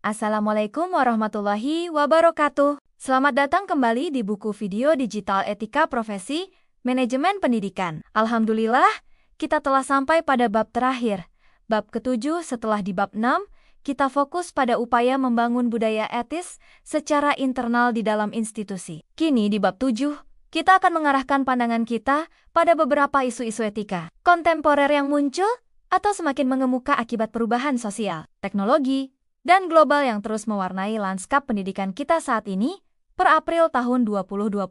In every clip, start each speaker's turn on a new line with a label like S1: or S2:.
S1: Assalamualaikum warahmatullahi wabarakatuh. Selamat datang kembali di buku video digital Etika Profesi Manajemen Pendidikan. Alhamdulillah, kita telah sampai pada bab terakhir. Bab ke-7 setelah di bab 6, kita fokus pada upaya membangun budaya etis secara internal di dalam institusi. Kini di bab 7, kita akan mengarahkan pandangan kita pada beberapa isu-isu etika kontemporer yang muncul atau semakin mengemuka akibat perubahan sosial, teknologi, dan global yang terus mewarnai lanskap pendidikan kita saat ini. Per April tahun 2025,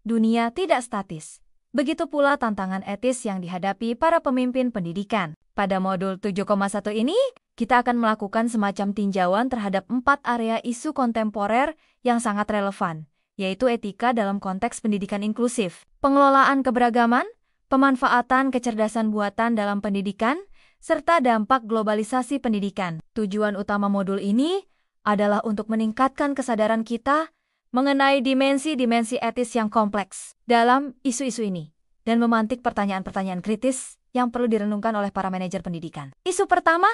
S1: dunia tidak statis. Begitu pula tantangan etis yang dihadapi para pemimpin pendidikan. Pada modul 7,1 ini, kita akan melakukan semacam tinjauan terhadap 4 area isu kontemporer yang sangat relevan, yaitu etika dalam konteks pendidikan inklusif, pengelolaan keberagaman, pemanfaatan kecerdasan buatan dalam pendidikan, serta dampak globalisasi pendidikan. Tujuan utama modul ini adalah untuk meningkatkan kesadaran kita mengenai dimensi-dimensi etis yang kompleks dalam isu-isu ini, dan memantik pertanyaan-pertanyaan kritis yang perlu direnungkan oleh para manajer pendidikan. Isu pertama,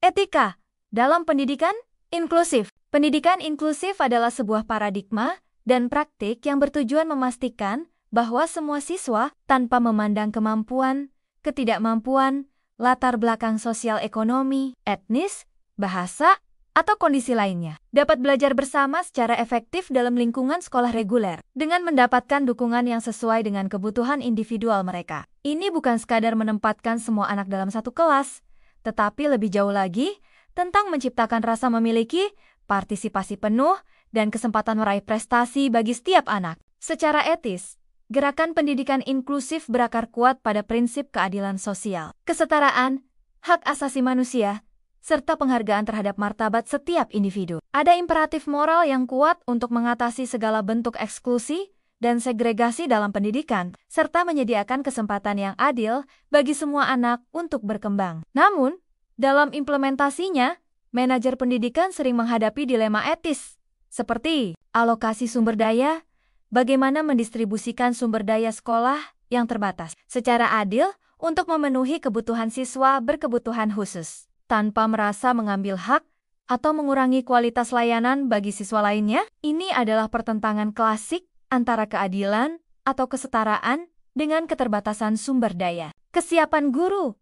S1: etika dalam pendidikan inklusif. Pendidikan inklusif adalah sebuah paradigma dan praktik yang bertujuan memastikan bahwa semua siswa, tanpa memandang kemampuan, ketidakmampuan, latar belakang sosial ekonomi, etnis, bahasa, atau kondisi lainnya, dapat belajar bersama secara efektif dalam lingkungan sekolah reguler, dengan mendapatkan dukungan yang sesuai dengan kebutuhan individual mereka. Ini bukan sekadar menempatkan semua anak dalam satu kelas, tetapi lebih jauh lagi tentang menciptakan rasa memiliki, partisipasi penuh, dan kesempatan meraih prestasi bagi setiap anak. Secara etis, gerakan pendidikan inklusif berakar kuat pada prinsip keadilan sosial, kesetaraan, hak asasi manusia, serta penghargaan terhadap martabat setiap individu. Ada imperatif moral yang kuat untuk mengatasi segala bentuk eksklusi dan segregasi dalam pendidikan, serta menyediakan kesempatan yang adil bagi semua anak untuk berkembang. Namun, dalam implementasinya, manajer pendidikan sering menghadapi dilema etis, seperti alokasi sumber daya, bagaimana mendistribusikan sumber daya sekolah yang terbatas secara adil untuk memenuhi kebutuhan siswa berkebutuhan khusus, tanpa merasa mengambil hak atau mengurangi kualitas layanan bagi siswa lainnya. Ini adalah pertentangan klasik antara keadilan atau kesetaraan dengan keterbatasan sumber daya. Kesiapan guru.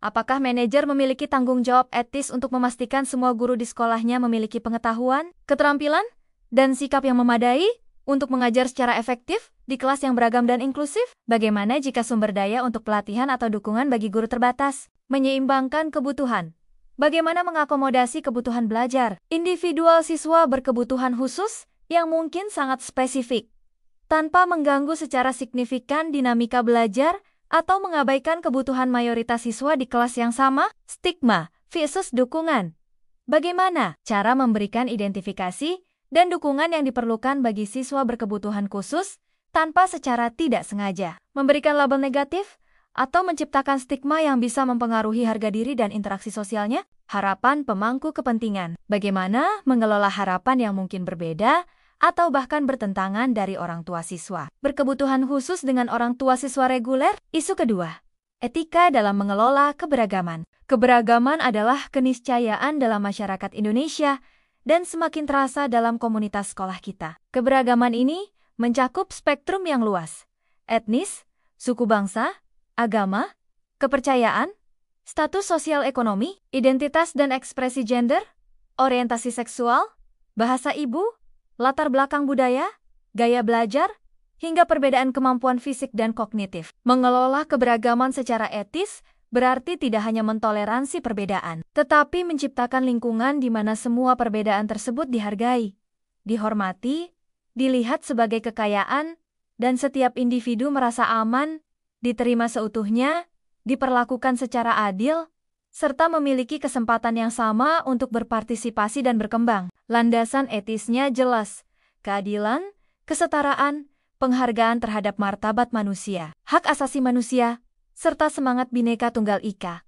S1: Apakah manajer memiliki tanggung jawab etis untuk memastikan semua guru di sekolahnya memiliki pengetahuan, keterampilan, dan sikap yang memadai untuk mengajar secara efektif di kelas yang beragam dan inklusif? Bagaimana jika sumber daya untuk pelatihan atau dukungan bagi guru terbatas? Menyeimbangkan kebutuhan. Bagaimana mengakomodasi kebutuhan belajar individual siswa berkebutuhan khusus yang mungkin sangat spesifik, tanpa mengganggu secara signifikan dinamika belajar atau mengabaikan kebutuhan mayoritas siswa di kelas yang sama? Stigma versus dukungan. Bagaimana cara memberikan identifikasi dan dukungan yang diperlukan bagi siswa berkebutuhan khusus tanpa secara tidak sengaja memberikan label negatif atau menciptakan stigma yang bisa mempengaruhi harga diri dan interaksi sosialnya? Harapan pemangku kepentingan. Bagaimana mengelola harapan yang mungkin berbeda atau bahkan bertentangan dari orang tua siswa berkebutuhan khusus dengan orang tua siswa reguler? Isu kedua, etika dalam mengelola keberagaman. Keberagaman adalah keniscayaan dalam masyarakat Indonesia dan semakin terasa dalam komunitas sekolah kita. Keberagaman ini mencakup spektrum yang luas: etnis, suku bangsa, agama, kepercayaan, status sosial ekonomi, identitas dan ekspresi gender, orientasi seksual, bahasa ibu, latar belakang budaya, gaya belajar, hingga perbedaan kemampuan fisik dan kognitif. Mengelola keberagaman secara etis berarti tidak hanya mentoleransi perbedaan, tetapi menciptakan lingkungan di mana semua perbedaan tersebut dihargai, dihormati, dilihat sebagai kekayaan, dan setiap individu merasa aman, diterima seutuhnya, diperlakukan secara adil, serta memiliki kesempatan yang sama untuk berpartisipasi dan berkembang. Landasan etisnya jelas: keadilan, kesetaraan, penghargaan terhadap martabat manusia, hak asasi manusia, serta semangat Bhinneka Tunggal Ika.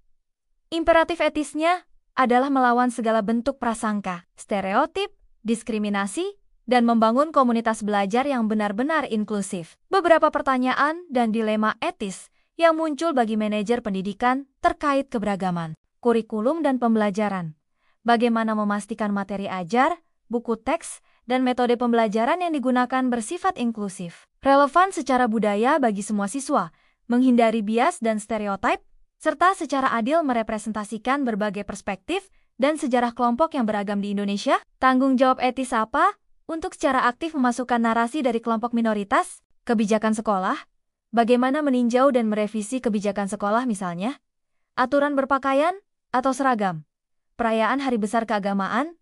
S1: Imperatif etisnya adalah melawan segala bentuk prasangka, stereotip, diskriminasi, dan membangun komunitas belajar yang benar-benar inklusif. Beberapa pertanyaan dan dilema etis yang muncul bagi manajer pendidikan terkait keberagaman, kurikulum dan pembelajaran. Bagaimana memastikan materi ajar, buku teks, dan metode pembelajaran yang digunakan bersifat inklusif, relevan secara budaya bagi semua siswa, menghindari bias dan stereotip, serta secara adil merepresentasikan berbagai perspektif dan sejarah kelompok yang beragam di Indonesia. Tanggung jawab etis apa? Untuk secara aktif memasukkan narasi dari kelompok minoritas, kebijakan sekolah, bagaimana meninjau dan merevisi kebijakan sekolah misalnya, aturan berpakaian atau seragam, perayaan hari besar keagamaan,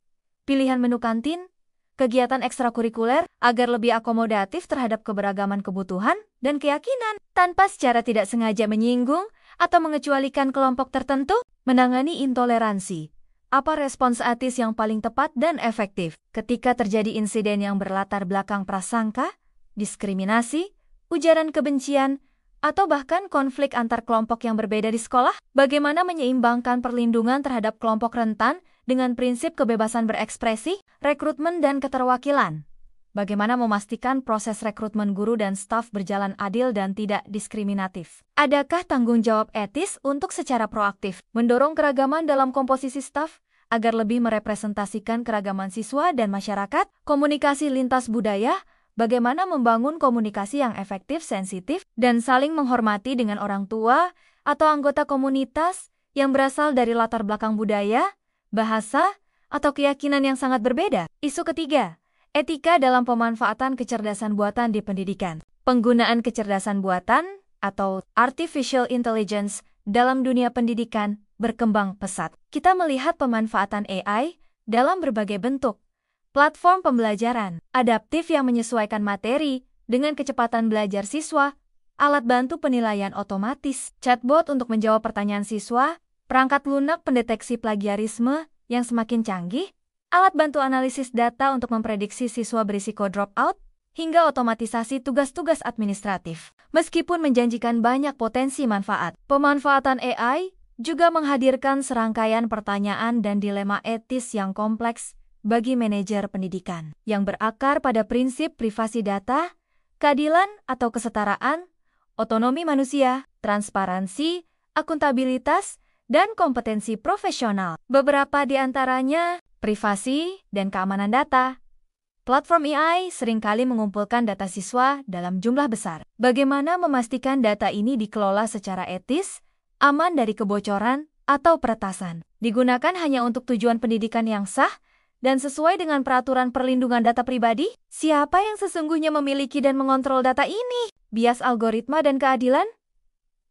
S1: pilihan menu kantin, kegiatan ekstrakurikuler agar lebih akomodatif terhadap keberagaman kebutuhan dan keyakinan, tanpa secara tidak sengaja menyinggung atau mengecualikan kelompok tertentu. Menangani intoleransi. Apa respons etis yang paling tepat dan efektif ketika terjadi insiden yang berlatar belakang prasangka, diskriminasi, ujaran kebencian, atau bahkan konflik antar kelompok yang berbeda di sekolah? Bagaimana menyeimbangkan perlindungan terhadap kelompok rentan dengan prinsip kebebasan berekspresi, rekrutmen, dan keterwakilan? Bagaimana memastikan proses rekrutmen guru dan staf berjalan adil dan tidak diskriminatif? Adakah tanggung jawab etis untuk secara proaktif mendorong keragaman dalam komposisi staf agar lebih merepresentasikan keragaman siswa dan masyarakat? Komunikasi lintas budaya, bagaimana membangun komunikasi yang efektif, sensitif, dan saling menghormati dengan orang tua atau anggota komunitas yang berasal dari latar belakang budaya, bahasa, atau keyakinan yang sangat berbeda? Isu ketiga, etika dalam pemanfaatan kecerdasan buatan di pendidikan. Penggunaan kecerdasan buatan atau artificial intelligence dalam dunia pendidikan berkembang pesat. Kita melihat pemanfaatan AI dalam berbagai bentuk. Platform pembelajaran adaptif yang menyesuaikan materi dengan kecepatan belajar siswa, alat bantu penilaian otomatis, chatbot untuk menjawab pertanyaan siswa, perangkat lunak pendeteksi plagiarisme yang semakin canggih, alat bantu analisis data untuk memprediksi siswa berisiko dropout, hingga otomatisasi tugas-tugas administratif. Meskipun menjanjikan banyak potensi manfaat, pemanfaatan AI juga menghadirkan serangkaian pertanyaan dan dilema etis yang kompleks bagi manajer pendidikan, yang berakar pada prinsip privasi data, keadilan atau kesetaraan, otonomi manusia, transparansi, akuntabilitas, dan kompetensi profesional. Beberapa di antaranya privasi dan keamanan data. Platform AI seringkali mengumpulkan data siswa dalam jumlah besar. Bagaimana memastikan data ini dikelola secara etis, aman dari kebocoran atau peretasan, digunakan hanya untuk tujuan pendidikan yang sah, dan sesuai dengan peraturan perlindungan data pribadi? Siapa yang sesungguhnya memiliki dan mengontrol data ini? Bias algoritma dan keadilan?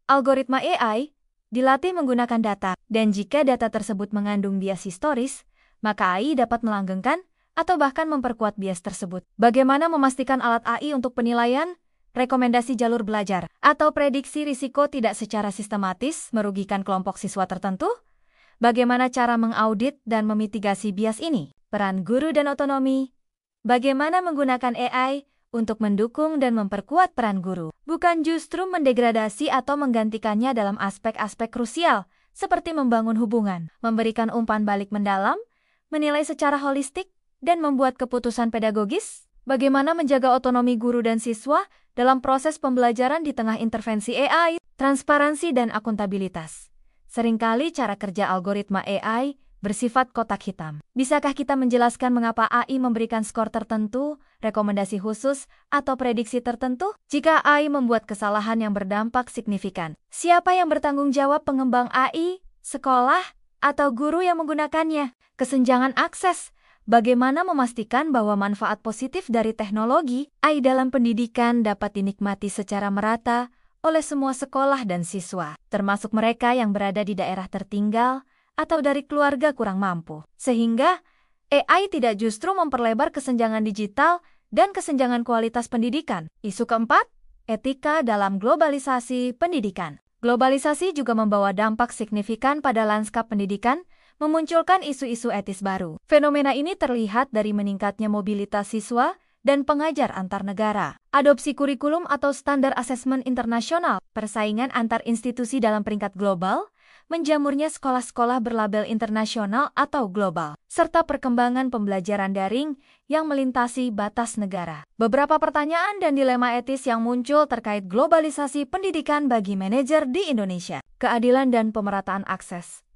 S1: Algoritma AI dilatih menggunakan data, dan jika data tersebut mengandung bias historis, maka AI dapat melanggengkan atau bahkan memperkuat bias tersebut. Bagaimana memastikan alat AI untuk penilaian, rekomendasi jalur belajar, atau prediksi risiko tidak secara sistematis merugikan kelompok siswa tertentu? Bagaimana cara mengaudit dan memitigasi bias ini? Peran guru dan otonomi. Bagaimana menggunakan AI untuk mendukung dan memperkuat peran guru, bukan justru mendegradasi atau menggantikannya dalam aspek-aspek krusial, seperti membangun hubungan, memberikan umpan balik mendalam, menilai secara holistik, dan membuat keputusan pedagogis? Bagaimana menjaga otonomi guru dan siswa dalam proses pembelajaran di tengah intervensi AI, transparansi, dan akuntabilitas? Seringkali cara kerja algoritma AI bersifat kotak hitam. Bisakah kita menjelaskan mengapa AI memberikan skor tertentu, rekomendasi khusus, atau prediksi tertentu? Jika AI membuat kesalahan yang berdampak signifikan, siapa yang bertanggung jawab? Pengembang AI, sekolah, atau guru yang menggunakannya? Kesenjangan akses. Bagaimana memastikan bahwa manfaat positif dari teknologi AI dalam pendidikan dapat dinikmati secara merata oleh semua sekolah dan siswa, termasuk mereka yang berada di daerah tertinggal atau dari keluarga kurang mampu, sehingga AI tidak justru memperlebar kesenjangan digital dan kesenjangan kualitas pendidikan? Isu keempat, etika dalam globalisasi pendidikan. Globalisasi juga membawa dampak signifikan pada lanskap pendidikan, memunculkan isu-isu etis baru. Fenomena ini terlihat dari meningkatnya mobilitas siswa dan pengajar antar negara, adopsi kurikulum atau standar asesmen internasional, persaingan antar institusi dalam peringkat global, menjamurnya sekolah-sekolah berlabel internasional atau global, serta perkembangan pembelajaran daring yang melintasi batas negara. Beberapa pertanyaan dan dilema etis yang muncul terkait globalisasi pendidikan bagi manajer di Indonesia. Keadilan dan pemerataan akses.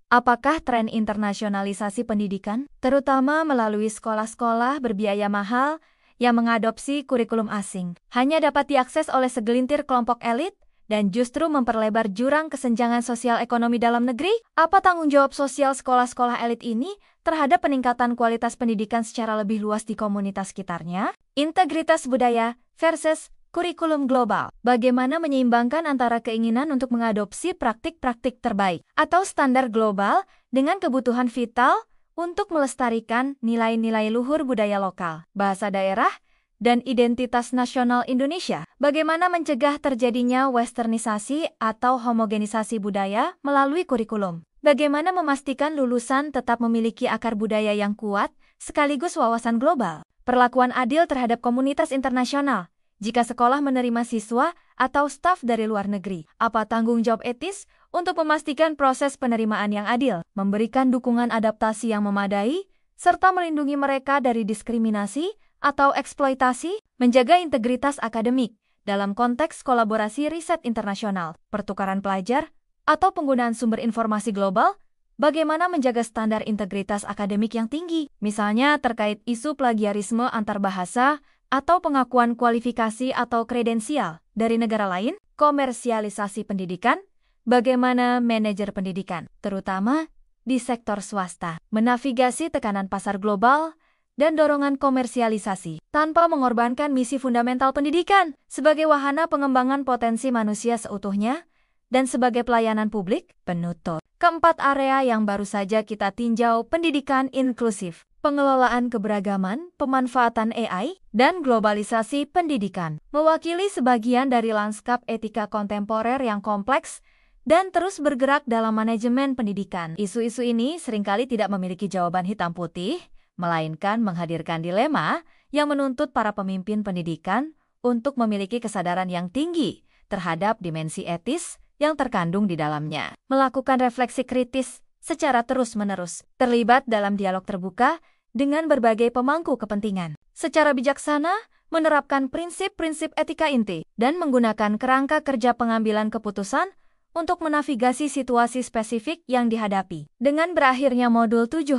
S1: Apakah tren internasionalisasi pendidikan, terutama melalui sekolah-sekolah berbiaya mahal yang mengadopsi kurikulum asing, hanya dapat diakses oleh segelintir kelompok elit dan justru memperlebar jurang kesenjangan sosial ekonomi dalam negeri? Apa tanggung jawab sosial sekolah-sekolah elit ini terhadap peningkatan kualitas pendidikan secara lebih luas di komunitas sekitarnya? Integritas budaya versus kurikulum global. Bagaimana menyeimbangkan antara keinginan untuk mengadopsi praktik-praktik terbaik atau standar global dengan kebutuhan vital untuk melestarikan nilai-nilai luhur budaya lokal, bahasa daerah, dan identitas nasional Indonesia. Bagaimana mencegah terjadinya westernisasi atau homogenisasi budaya melalui kurikulum? Bagaimana memastikan lulusan tetap memiliki akar budaya yang kuat sekaligus wawasan global? Perlakuan adil terhadap komunitas internasional. Jika sekolah menerima siswa atau staf dari luar negeri, apa tanggung jawab etis untuk memastikan proses penerimaan yang adil, memberikan dukungan adaptasi yang memadai, serta melindungi mereka dari diskriminasi atau eksploitasi, menjaga integritas akademik dalam konteks kolaborasi riset internasional, pertukaran pelajar, atau penggunaan sumber informasi global? Bagaimana menjaga standar integritas akademik yang tinggi, misalnya terkait isu plagiarisme antar bahasa atau pengakuan kualifikasi atau kredensial dari negara lain? Komersialisasi pendidikan, bagaimana manajer pendidikan, terutama di sektor swasta, menavigasi tekanan pasar global dan dorongan komersialisasi, tanpa mengorbankan misi fundamental pendidikan sebagai wahana pengembangan potensi manusia seutuhnya dan sebagai pelayanan publik? Penutup. Keempat area yang baru saja kita tinjau: pendidikan inklusif, pengelolaan keberagaman, pemanfaatan AI, dan globalisasi pendidikan, mewakili sebagian dari lanskap etika kontemporer yang kompleks dan terus bergerak dalam manajemen pendidikan. Isu-isu ini seringkali tidak memiliki jawaban hitam putih, melainkan menghadirkan dilema yang menuntut para pemimpin pendidikan untuk memiliki kesadaran yang tinggi terhadap dimensi etis yang terkandung di dalamnya, melakukan refleksi kritis secara terus-menerus, terlibat dalam dialog terbuka dengan berbagai pemangku kepentingan, secara bijaksana menerapkan prinsip-prinsip etika inti, dan menggunakan kerangka kerja pengambilan keputusan untuk menavigasi situasi spesifik yang dihadapi. Dengan berakhirnya modul 7,1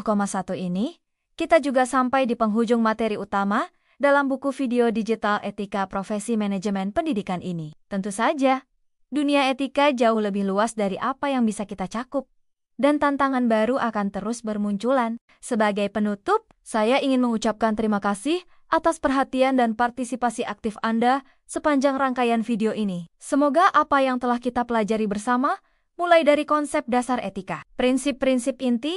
S1: ini, kita juga sampai di penghujung materi utama dalam buku video digital Etika Profesi Manajemen Pendidikan ini. Tentu saja, dunia etika jauh lebih luas dari apa yang bisa kita cakup, dan tantangan baru akan terus bermunculan. Sebagai penutup, saya ingin mengucapkan terima kasih atas perhatian dan partisipasi aktif Anda sepanjang rangkaian video ini. Semoga apa yang telah kita pelajari bersama, mulai dari konsep dasar etika, prinsip-prinsip inti,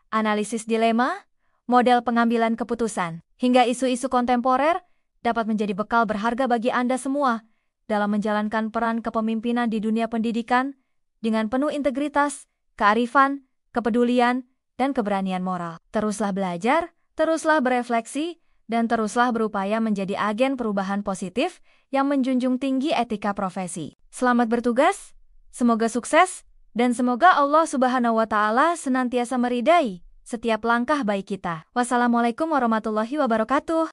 S1: analisis dilema, model pengambilan keputusan, hingga isu-isu kontemporer, dapat menjadi bekal berharga bagi Anda semua dalam menjalankan peran kepemimpinan di dunia pendidikan dengan penuh integritas, kearifan, kepedulian, dan keberanian moral. Teruslah belajar, teruslah berefleksi, dan teruslah berupaya menjadi agen perubahan positif yang menjunjung tinggi etika profesi. Selamat bertugas, semoga sukses, dan semoga Allah Subhanahu wa Ta'ala senantiasa meridai setiap langkah baik kita. Wassalamualaikum warahmatullahi wabarakatuh.